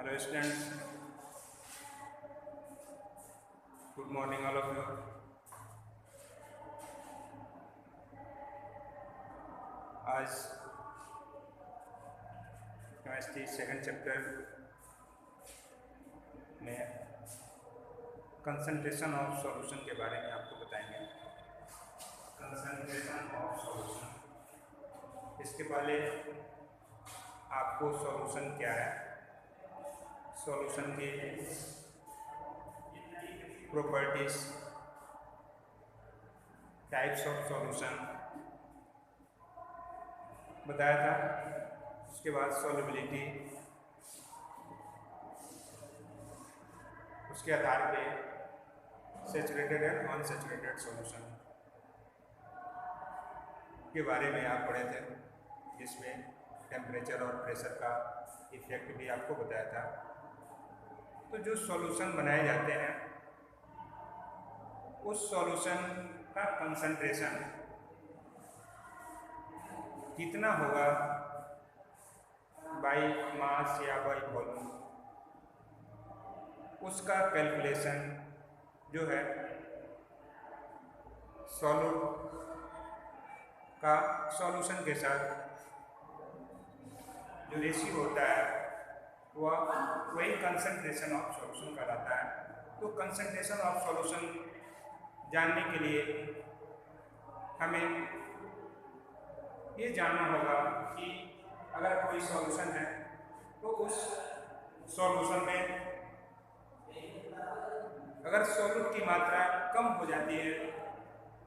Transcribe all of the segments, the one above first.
Hello students, good morning all of you. आज chemistry second chapter में concentration of solution के बारे में आपको बताएंगे। कंसंट्रेशन ऑफ सॉल्यूशन, इसके पहले आपको सॉल्यूशन क्या है, सॉल्यूशन की प्रॉपर्टीज, टाइप्स ऑफ सॉल्यूशन बताया था। उसके बाद सॉल्युबिलिटी, उसके आधार पे सैचुरेटेड एंड अनसैचुरेटेड सॉल्यूशन के बारे में आप पढ़े थे, जिसमें टेम्परेचर और प्रेशर का इफेक्ट भी आपको बताया था। तो जो सॉल्यूशन बनाए जाते हैं उस सॉल्यूशन का कंसंट्रेशन कितना होगा बाई मास या बाई वॉल्यूम, उसका कैलकुलेशन जो है सॉल्यूट का सॉल्यूशन के साथ जो रेशियो होता है वही कंसंट्रेशन ऑफ सॉल्यूशन कहलाता है। तो कंसंट्रेशन ऑफ सॉल्यूशन जानने के लिए हमें ये जानना होगा कि अगर कोई सॉल्यूशन है तो उस सॉल्यूशन में अगर सॉल्यूट की मात्रा कम हो जाती है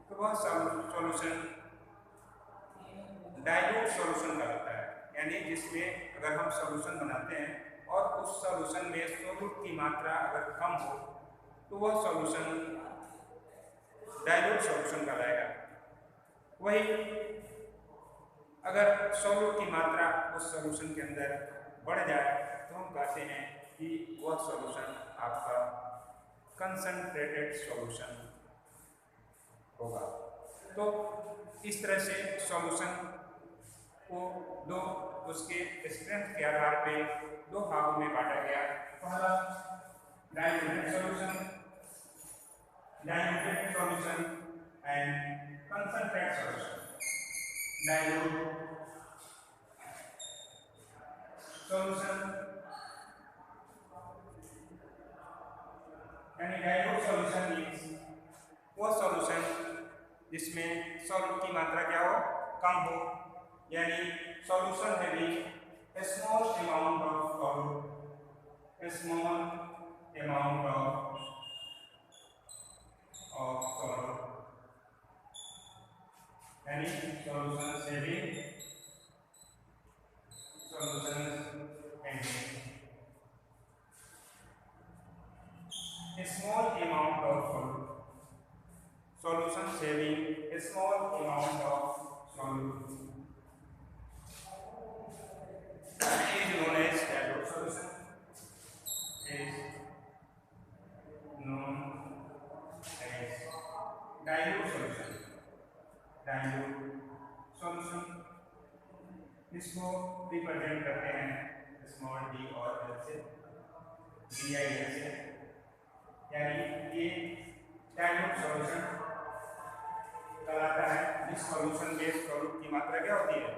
तो वह सॉल्यूशन डाइल्यूट सॉल्यूशन कहलाता है। यानी जिसमें अगर हम सॉल्यूशन बनाते हैं और उस सॉल्यूशन में सॉल्यूट की मात्रा अगर कम हो तो वह सॉल्यूशन डाइल्यूट सॉल्यूशन कहलाएगा। वही अगर सॉल्यूट की मात्रा उस सॉल्यूशन के अंदर बढ़ जाए तो हम कहते हैं कि वह सॉल्यूशन आपका कंसंट्रेटेड सॉल्यूशन होगा। तो इस तरह से सॉल्यूशन को दो उसके स्ट्रेंथ के आधार पे दो भागों में बांटा गया। पहला diluted solution and concentrated solution. Dilute solution यानी डाइल्यूट सॉल्यूशन मीन्स वो सॉल्यूशन जिसमें सॉल्यूट की मात्रा क्या हो, कम हो, यानी solution having a small amount of solute, a small amount of solute, यानी solutions having a small amount of solute, solutions having a small amount of solute is known as dilute solution. Is known as dilute solution. Dilute solution इसको represent करते हैं small D और L से, D I L से, यानी ये dilute solution कहलाता है। जिस सॉल्यूशन में सॉल्यूट की मात्रा क्या होती है,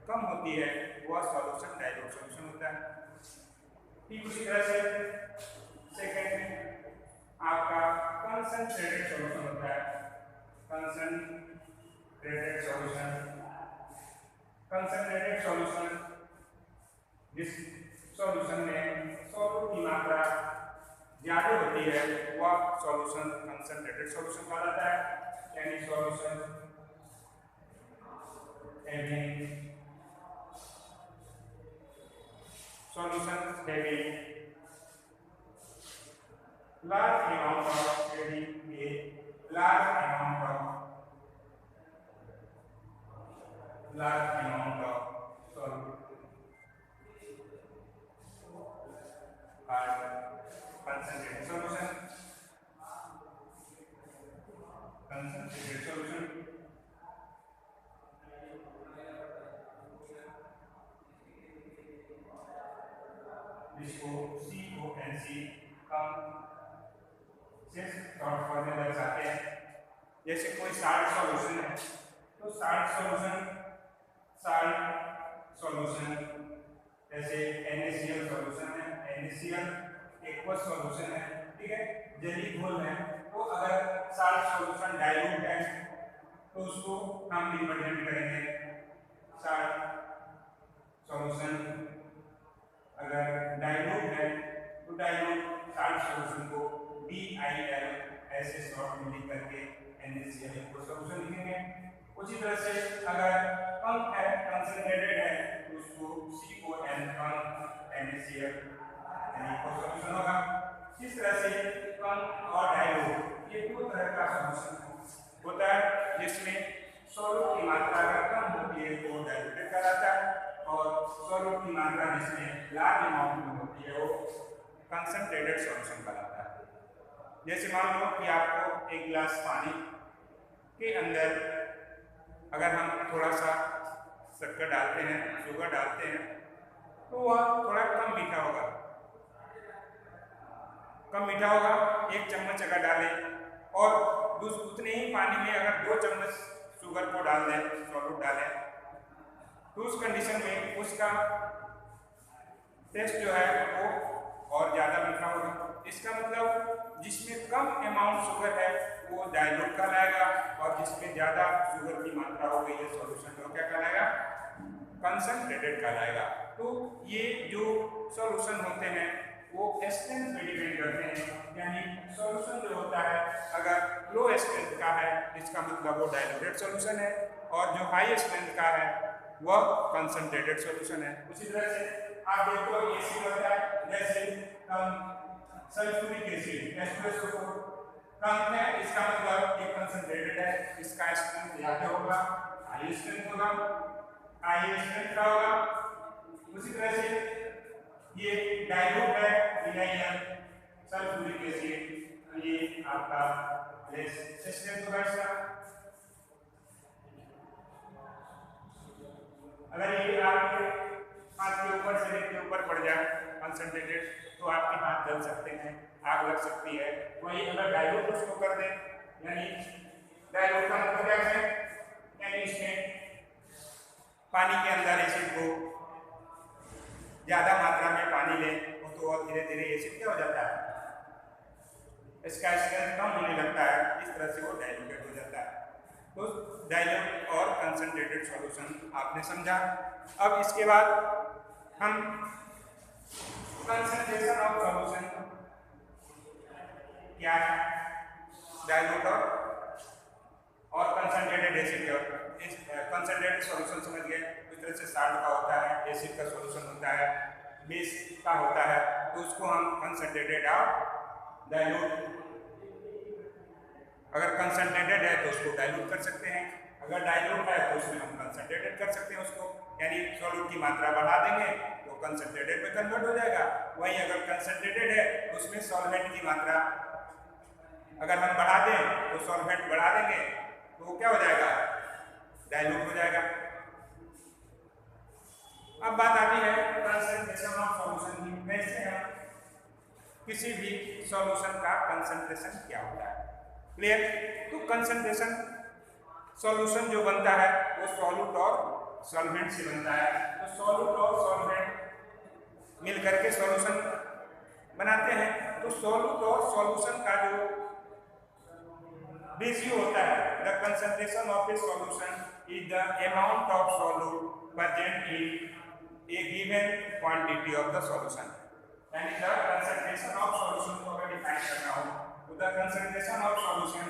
कम होती है, वह सॉल्यूशन डाइल्यूट सॉल्यूशन होता है। ठीक उसी तरह से सेकंड आपका कंसंट्रेटेड सॉल्यूशन होता है। कंसंट्रेटेड सॉल्यूशन जिस सॉल्यूशन में सॉल्यूट की मात्रा ज्यादा होती है वह सॉल्यूशन कंसंट्रेटेड सॉल्यूशन कहलाता है। यानी solution having large amount of solute are concentrated solution. जिसको CONC कम से शॉर्ट फॉर्म में दर्शाते हैं। जैसे कोई साल्ट सॉल्यूशन है तो साल्ट सॉल्यूशन जैसे NaCl सॉल्यूशन है, NaCl एक्वस सॉल्यूशन है, ठीक है, जली घोल है। तो अगर साल्ट सॉल्यूशन डाइल्यूट है तो उसको हम रिप्रेजेंट करेंगे साल्ट सॉल्यूशन। अगर डाइल्यूट है तो डाइल्यूट साल्ट सॉल्यूशन को DIL ऐसे शॉर्ट में लिख करके NaCl एक्वस सॉल्यूशन लिखेंगे। उसी तरह से अगर कम है, कंसंट्रेटेड है, तो उसको CON कम NaCl सॉल्यूशन होगा। इस तरह से कम और डाइल्यूट ये दो तरह का सॉल्यूशन होता है, जिसमें सॉल्यूट की मात्रा अगर कम होती है तो डाइल्यूटेड कहलाता है, और सॉल्यूट की मात्रा जिसमें लार्ज अमाउंट में होती है वो कंसंट्रेटेड सॉल्यूशन कहलाता है। जैसे मान लो कि आपको एक गिलास पानी के अंदर अगर हम थोड़ा सा शक्कर डालते हैं, शुगर डालते हैं, तो वह थोड़ा कम मीठा होगा। एक चम्मच अगर डालें और उतने ही पानी में अगर 2 चम्मच शुगर को डाल दें, सॉल्यूट डालें, तो उस कंडीशन में उसका टेस्ट जो है वो और ज़्यादा मीठा होगा। इसका मतलब जिसमें कम अमाउंट शुगर है वो डाइल्यूट कहलाएगा, और जिसमें ज़्यादा शुगर की मात्रा हो गई है सॉल्यूशन में, क्या कहलाएगा? कंसंट्रेटेड कहलाएगा। तो ये जो सॉल्यूशन होते हैं वो स्ट्रेंथ पे डिपेंड करते हैं, यानी सॉल्यूशन जो होता है अगर लो स्ट्रेंथ का है इसका मतलब वो डाइल्यूटेड सॉल्यूशन है, और जो हाई स्ट्रेंथ का है वह कंसंट्रेटेड सॉल्यूशन है। उसी तरह से आप देखो एसिड होता है, जैसे सल्फ्यूरिक एसिड H2SO4 कम है, इसका मतलब ये कंसंट्रेटेड है, इसका स्ट्रेंथ ज्यादा होगा, हाई स्ट्रेंथ होगा, हाई स्ट्रेंथ का होगा। उसी तरह से ये डाइल्यूट है, NaCl सल्फ्यूरिक एसिड, ये आपका लेस स्ट्रेंथ होगा इसका। अगर ये आपके हाथ के ऊपर से के ऊपर पड़ जाए कंसंट्रेटेड तो आपके हाथ जल सकते हैं, आग लग सकती है। वही अगर डाइल्यूट उसको कर दें, यानी डाइल्यूट का मतलब क्या है, यानी इसमें पानी के अंदर एसिड को ज्यादा मात्रा में पानी लें तो धीरे धीरे एसिड क्या हो जाता है, इसका स्ट्रेंथ कम होने लगता है, इस तरह से वो डाइल्यूटेड हो जाता है। तो डाइल्यूट और कंसंट्रेटेड सॉल्यूशन आपने समझा। अब इसके बाद हम कंसंट्रेशन ऑफ सॉल्यूशन क्या है, डाइल्यूट और कंसंट्रेटेड एसिड। कंसंट्रेटेड सॉल्यूशन समझ गए, इस तरह से साल्ट का होता है, एसिड का सॉल्यूशन होता है, बेस का होता है, तो उसको हम कंसंट्रेटेड और डाइल्यूट, अगर कंसंट्रेटेड है तो उसको डाइल्यूट कर सकते हैं, अगर डाइल्यूट है तो उसमें हम कंसंट्रेटेड कर सकते हैं उसको, यानी सॉल्यूट की मात्रा बढ़ा देंगे तो कंसंट्रेटेड में कन्वर्ट हो जाएगा। वहीं अगर कंसंट्रेटेड है तो उसमें सॉल्वेंट की मात्रा अगर हम बढ़ा दें तो सॉल्वेंट बढ़ा देंगे तो वो क्या हो जाएगा, डाइल्यूट हो जाएगा। अब बात आती है कंसंट्रेशन ऑफ सॉल्यूशन की, कैसे हम किसी भी सॉल्यूशन का कंसंट्रेशन क्या होता है, क्लियर। तो कंसंट्रेशन सॉल्यूशन जो बनता है वो सॉल्यूट और सॉल्वेंट से बनता है, तो सॉल्यूट और सॉल्वेंट मिल करके सॉल्यूशन बनाते हैं। तो सॉल्यूट और सॉल्यूशन का जो रेशियो होता है, the concentration of A solution is the amount of solute present in A given quantity of the solution, यानी द कंसंट्रेशन ऑफ सॉल्यूशन को अगर डिफाइन करना हो तो the concentration of solution,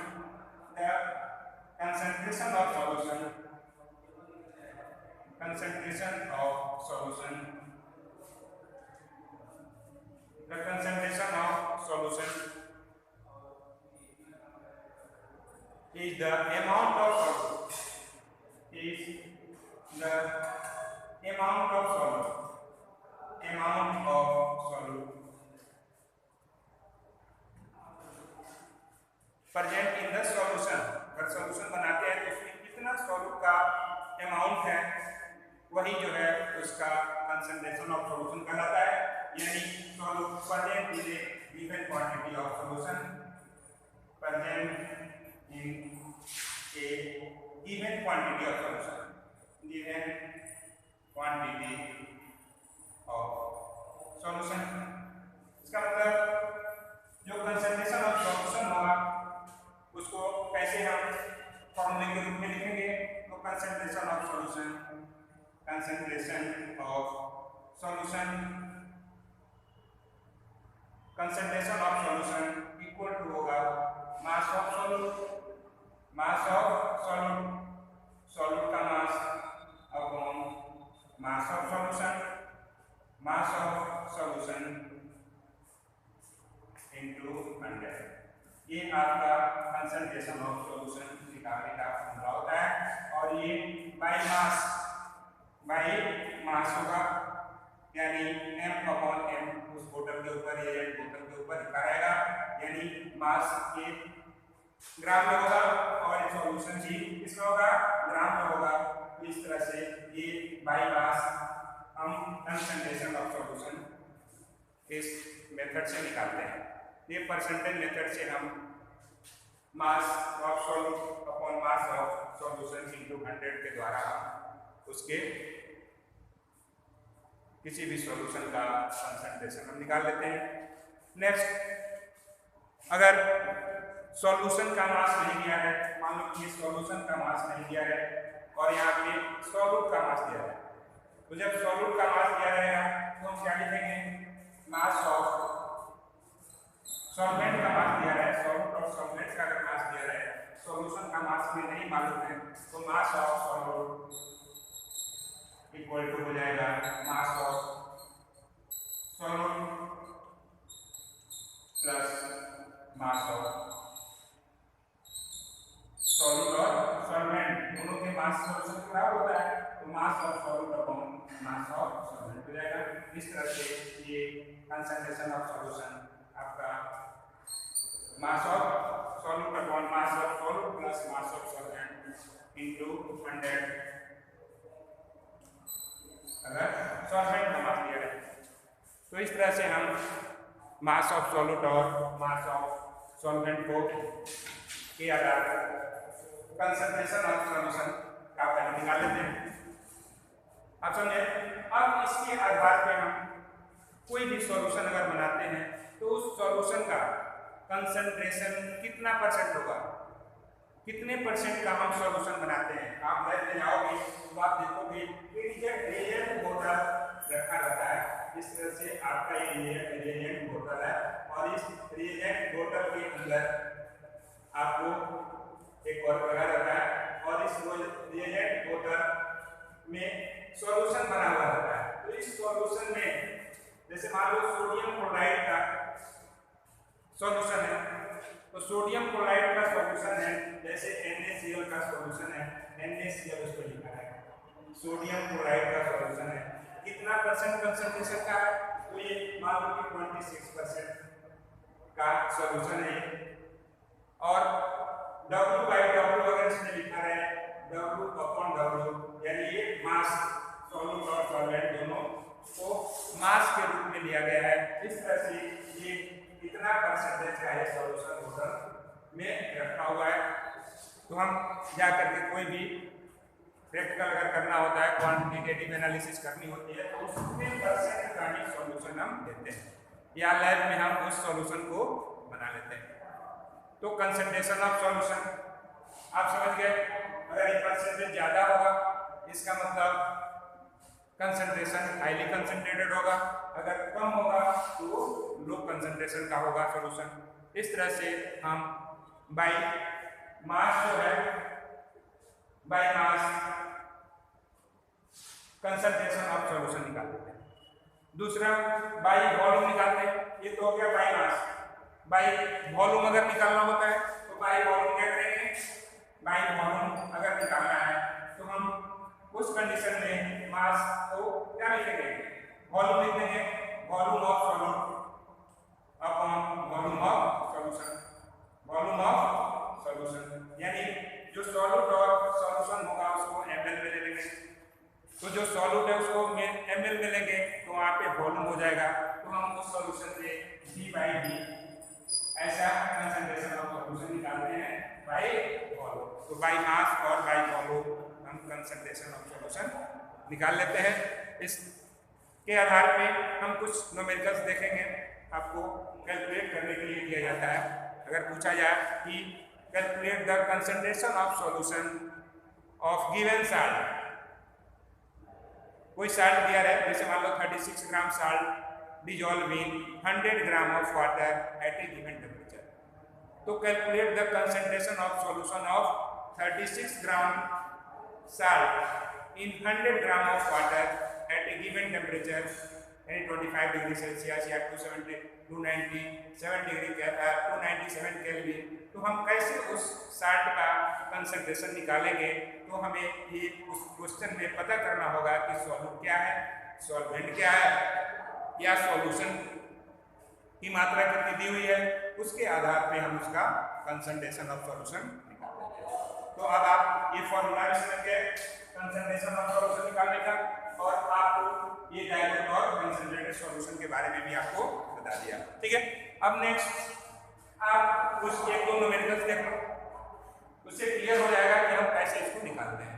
the concentration of solution, concentration of solution, the concentration of solution is the amount of solute, is the amount of solute, amount of solute present in the solution। अगर solution बनाते हैं तो उसमें कितना solute का amount है वही जो है उसका कंसंट्रेशन ऑफ सॉल्यूशन कहलाता है, यानी quantity of solution, given quantity of solution. इसका मतलब जो कंसंट्रेशन ऑफ सॉल्यूशन होगा उसको कैसे हम फॉर्मूले के रूप में लिखेंगे, तो concentration of solution, concentration of solution, concentration of solution equal to होगा mass of solute, mass of solute, solute का mass upon mass of solution, mass of solution into 100। ये आपका कंसंट्रेशन ऑफ सॉल्यूशन निकालने का फॉर्मूला होता है। और ये बाय मास होगा, यानी m अपॉन m उस बोतल के ऊपर, ये बोतल के ऊपर लिखा रहेगा, यानी मास के ग्राम में होगा और सॉल्यूशन जी किसमें होगा, ग्राम में होगा। इस तरह से ये बाय मास हम कंसंट्रेशन ऑफ सॉल्यूशन इस मेथड से निकालते हैं। ये परसेंटेज मेथड से हम मास of solute upon mass of solution into 100 के द्वारा उसके किसी भी सॉल्यूशन का कंसंट्रेशन हम निकाल लेते हैं। नेक्स्ट, अगर सॉल्यूशन का मास नहीं दिया है, मान लो कि सॉल्यूशन का मास नहीं दिया है और यहाँ पे सॉल्यूट का मास दिया है, तो जब सॉल्यूट का मास दिया रहेगा तो हम क्या लिखेंगे, मास ऑफ सॉल्वेंट का मास दिया है, सॉल्यूट और सॉल्वेंट का अगर मास दिया है, सॉल्यूशन का मास में नहीं मालूम है, तो mass of solute equal to हो जाएगा mass of solute plus mass of solute और सॉल्वेंट, दोनों के मास सॉल्यूशन बराबर होता है, तो mass of solute upon mass of solvent हो जाएगा। इस तरह से ये कंसंट्रेशन ऑफ सॉल्यूशन आपका मास of solute upon mass of solute plus mass of solvent into 100 अगर सॉल्वेंट का मास दिया है। तो इस तरह से हम मास ऑफ सॉल्यूट और मास ऑफ सॉल्वेंट को के आधार पर कंसंट्रेशन ऑफ सॉल्यूशन का वैल्यू निकाल लेते हैं। आप समझे। अब इसके आधार पर हम कोई भी सॉल्यूशन अगर बनाते हैं तो उस सॉल्यूशन का कंसंट्रेशन कितना परसेंट होगा, कितने परसेंट का हम सॉल्यूशन बनाते हैं। आप लैब में जाओगे तो आप देखोगे रिएजेंट बोतल रखा रहता है, इस तरह से आपका ये रिएजेंट बोतल है और इस रिएजेंट बोतल के अंदर आपको एक और लगा रहता है और इस रिएजेंट बोतल में सॉल्यूशन बना हुआ रहता है। तो इस सॉल्यूशन में जैसे मान लो सोडियम क्लोराइड का सॉल्यूशन है, तो सोडियम क्लोराइड का सॉल्यूशन है, जैसे NaCl का सॉल्यूशन है, NaCl उस पर लिखा है, सोडियम क्लोराइड का सॉल्यूशन है, कितना परसेंट कंसंट्रेशन का है, तो ये मान लो कि 26% का सॉल्यूशन है। और W/W अगर इसमें लिखा है W/W, यानी ये मास, सॉल्यूट और सॉल्वेंट दोनों को मास के रूप में लिया गया है। इस तरह से ये कितना परसेंटेज का है सॉल्यूशन बोतल में रखा हुआ है। तो हम जा करके कोई भी प्रैक्टिकल अगर करना होता है, क्वांटिटेटिव एनालिसिस करनी होती है, तो उसमें परसेंट का ही सॉल्यूशन हम देते हैं या लैब में हम उस सॉल्यूशन को बना लेते हैं। तो कंसंट्रेशन ऑफ सॉल्यूशन आप समझ गए। अगर ये परसेंटेज ज़्यादा होगा इसका मतलब कंसंट्रेशन हाईली कंसंट्रेटेड होगा, अगर कम होगा तो लो कंसंट्रेशन का होगा सॉल्यूशन। इस तरह से हम बाय मास जो है, by mass concentration of solution निकाल लेते हैं। दूसरा बाय वॉल्यूम निकालते हैं। ये तो हो गया बाय मास। बाय वॉल्यूम अगर निकालना होता है तो बाय वॉल्यूम क्या करेंगे, बाय वॉल्यूम अगर निकालना है तो हम उस कंडीशन में मास को क्या लिखेंगे, वॉल्यूम लिख देंगे, volume of solute upon volume of solution, volume of solution, यानी जो सॉल्यूट और सॉल्यूशन होगा उसको ml में ले लेंगे। तो जो सॉल्यूट है उसको ml में लेंगे तो वहाँ पे वॉल्यूम हो जाएगा। तो हम उस सॉल्यूशन से V/V ऐसा कंसंट्रेशन ऑफ सॉल्यूशन निकालते हैं बाई वॉल्यूम। तो बाई मास और बाई वॉल्यूम हम कंसंट्रेशन ऑफ सॉल्यूशन निकाल लेते हैं। इसके आधार पे हम कुछ न्यूमेरिकल्स देखेंगे, आपको कैलकुलेट करने के लिए दिया जाता है। अगर पूछा जाए कि calculate the concentration of solution of given salt, कोई साल्ट दिया है, जैसे मान लो 36 gram salt dissolve in 100 gram of water at a given temperature, तो calculate the concentration of solution of 36 gram salt in 100 gram of water at a given temperature यानी 25 degree Celsius या 297 kelvin. तो हम कैसे उस साल्ट का concentration निकालेंगे? तो हमें ये उस क्वेश्चन में पता करना होगा कि सॉल्यूट क्या है, सॉल्वेंट क्या है, या सॉल्यूशन की मात्रा कितनी दी हुई है, उसके आधार पे हम उसका कंसंट्रेशन ऑफ सॉल्यूशन निकालेंगे। तो अब आप ये फॉर्मूला भी समझ गए कंसंट्रेशन ऑफ सॉल्यूशन निकालने का, और आपको ये डाइल्यूट और कंसंट्रेटेड सॉल्यूशन के बारे में भी आपको बता दिया। ठीक है, अब नेक्स्ट आप कुछ एक दो न्यूमेरिकल्स देख लो, उससे क्लियर हो जाएगा कि हम कैसे इसको निकालते हैं।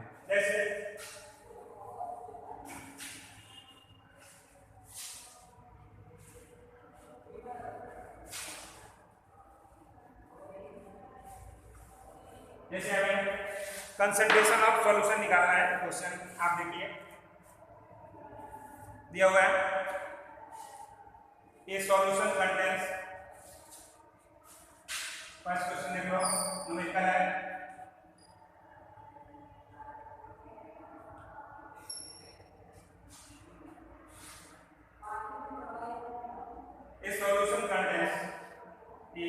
जैसे हमें कंसंट्रेशन ऑफ सॉल्यूशन निकालना है, क्वेश्चन आप देखिए दिया हुआ है, ये सॉल्यूशन कंटेंस, फर्स्ट क्वेश्चन देख लो, न्यूमेरिकल है, ये सॉल्यूशन कंटेंस, ये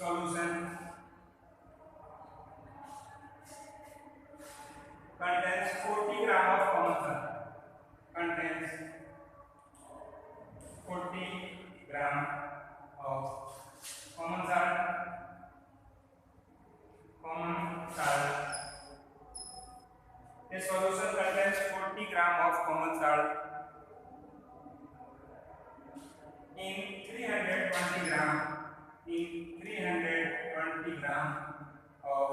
solution contains 40 gram of common salt, contains 40 gram of common salt, a solution contains 40 gram of common salt in 320 gram of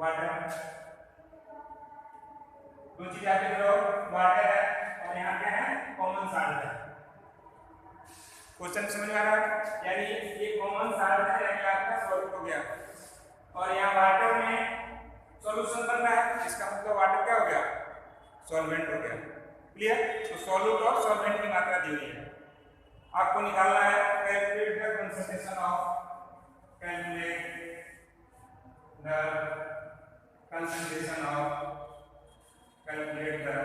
water. दो चीज आप देख लो, वाटर है और यहाँ क्या है, कॉमन साल्ट है। क्वेश्चन समझ में आ रहा है? यानी ये कॉमन साल्ट है, यानी आपका सॉल्यूट हो गया, और यहाँ वाटर में सॉल्यूशन बन रहा है, इसका मतलब वाटर क्या हो गया, सॉल्वेंट हो गया। क्लियर? तो सॉल्यूट और सॉल्वेंट की मात्रा दी हुई है, आपको निकालना है calculate the concentration of, calculate the concentration of, calculate the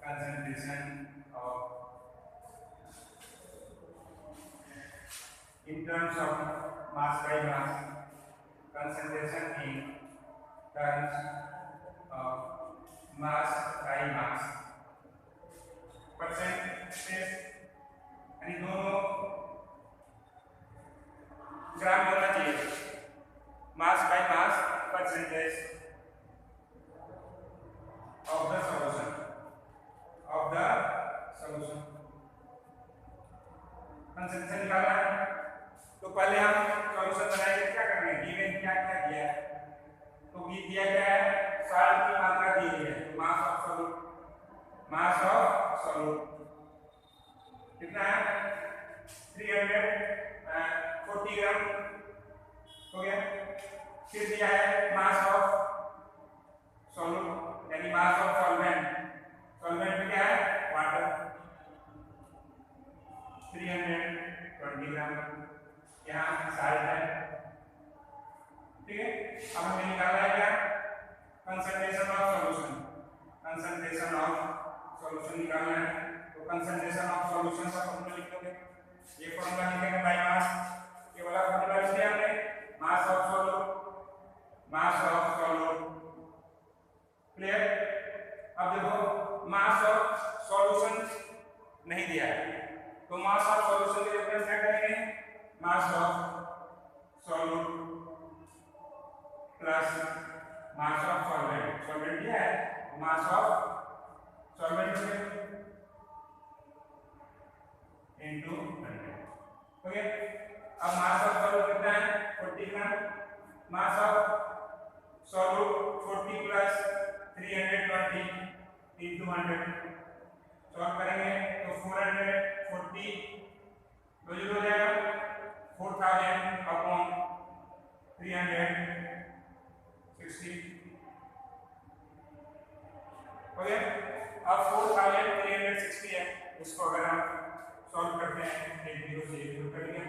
concentration of in terms of mass by mass, concentration in terms of mass by mass, percentage यानी दोनों ग्राम होना चाहिए, mass by mass percentage of the solution concentration निकालना है। तो पहले हम solution बनाएंगे, क्या करना है, गिवन क्या क्या दिया है, तो दिया क्या है, साल्ट की मात्रा दी हुई है, मास ऑफ सॉल्यूट कितना है, 340 ग्राम हो गया। फिर दिया है मास ऑफ सॉल्यूट यानी मास ऑफ सॉल्वेंट, सॉल्वेंट में क्या है, वाटर 320 ग्राम, यहाँ साल्ट है। ठीक है, अब हमें निकालना है क्या, concentration of solution, concentration of solution निकालना है। तो कंसंट्रेशन ऑफ सॉल्यूशन का फॉर्मूला लिख लोगे, ये फॉर्मूला लिखेंगे बाय मास, ये वाला फॉर्मूला लिख दिया हमने, मास of solute, mass of solute. Clear? अब देखो मास ऑफ सॉल्यूशन नहीं दिया है, तो मास ऑफ सॉल्यूशन के रेफरेंस क्या करेंगे, मास of solute plus mass of solvent, solvent दिया है, मास ऑफ सॉल्वेंट इनटू 100। ओके, अब मास ऑफ सॉल्वेंट कितना है, 40 ग्राम, mass of solute 40 plus 320 into 100 solve करेंगे तो 440 तो जीरो हो जाएगा 4000 अपॉन 360 हो गया। अब 4360 है, इसको अगर हम सॉल्व करते हैं एक जीरो से जीरो करेंगे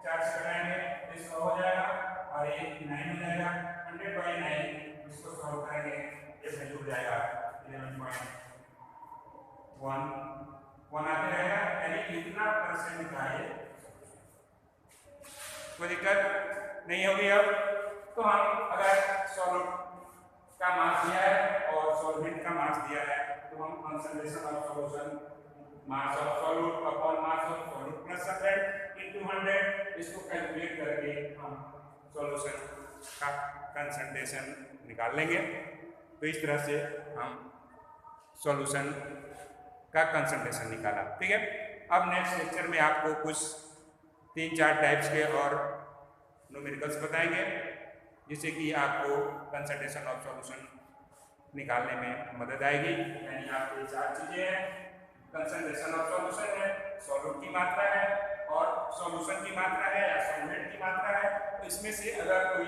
4 से कटाएंगे इसका हो जाएगा और ये 9 हो जाएगा 100/9 इसको सॉल्व करेंगे ये वैल्यू हो जाएगा 11.1 आते रहेगा यानी इतना परसेंट का है। कोई दिक्कत नहीं होगी। अब तो हम अगर सॉल्यूट का मास दिया है और सॉल्वेंट का मास दिया है तो हम concentration of solution mass of solute upon mass of solute plus solvent into 100 इसको कैलकुलेट करके हम सॉल्यूशन का कंसंट्रेशन निकाल लेंगे। तो इस तरह से हम सॉल्यूशन का कंसंट्रेशन निकाला। ठीक है, अब नेक्स्ट लेक्चर में आपको कुछ 3-4 टाइप्स के और न्यूमेरिकल्स बताएंगे जिससे कि आपको कंसंट्रेशन ऑफ सॉल्यूशन निकालने में मदद आएगी। यानी आपको 4 चीजें हैं, कंसंट्रेशन ऑफ सॉल्यूशन है, सॉल्यूट की मात्रा है और सॉल्यूशन की मात्रा है या सॉल्वेंट की मात्रा है। तो इसमें से अगर कोई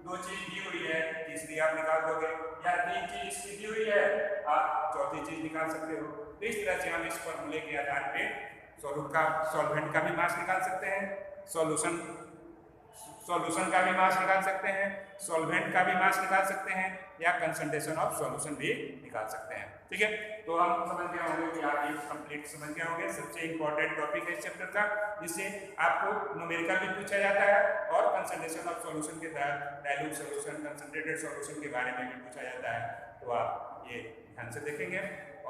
2 चीज दी हुई है तीसरी आप निकाल दोगे या 3 चीज इसकी दी हुई है आप चौथी चीज निकाल सकते हो। तो इस तरह से हम इस फॉर्मूले के आधार पे सॉल्वेंट का भी मास निकाल सकते हैं, सॉल्यूशन का भी मास निकाल सकते हैं, सॉल्वेंट का भी मास निकाल सकते हैं या कंसंट्रेशन ऑफ सॉल्यूशन भी निकाल सकते हैं। ठीक है, तो हम समझ गए होंगे कि आप ये कंप्लीट समझ गए होंगे। सबसे इंपॉर्टेंट टॉपिक है इस चैप्टर का जिससे आपको न्यूमेरिकल भी पूछा जाता है और कंसंट्रेशन ऑफ सॉल्यूशन के डाइल्यूट सॉल्यूशन कंसंट्रेटेड सॉल्यूशन के बारे में भी पूछा जाता है। तो आप ये ध्यान से देखेंगे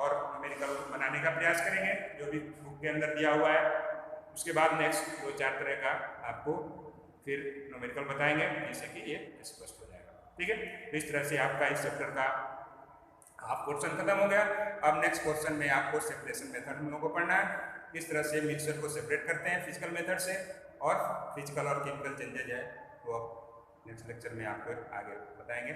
और न्यूमेरिकल बनाने का प्रयास करेंगे जो भी बुक के अंदर दिया हुआ है। उसके बाद नेक्स्ट 2-4 तरह का आपको फिर न्यूमेरिकल बताएंगे जिससे कि ये स्पष्ट हो जाएगा। ठीक है, तो इस तरह से आपका इस चैप्टर का हाफ पोर्शन खत्म हो गया। अब नेक्स्ट पोर्शन में आपको सेपरेशन मेथड हम लोगों को पढ़ना है, किस तरह से मिक्सचर को सेपरेट करते हैं फिजिकल मेथड से और फिजिकल और केमिकल चेंजेज है वो नेक्स्ट लेक्चर में आपको आगे बताएंगे।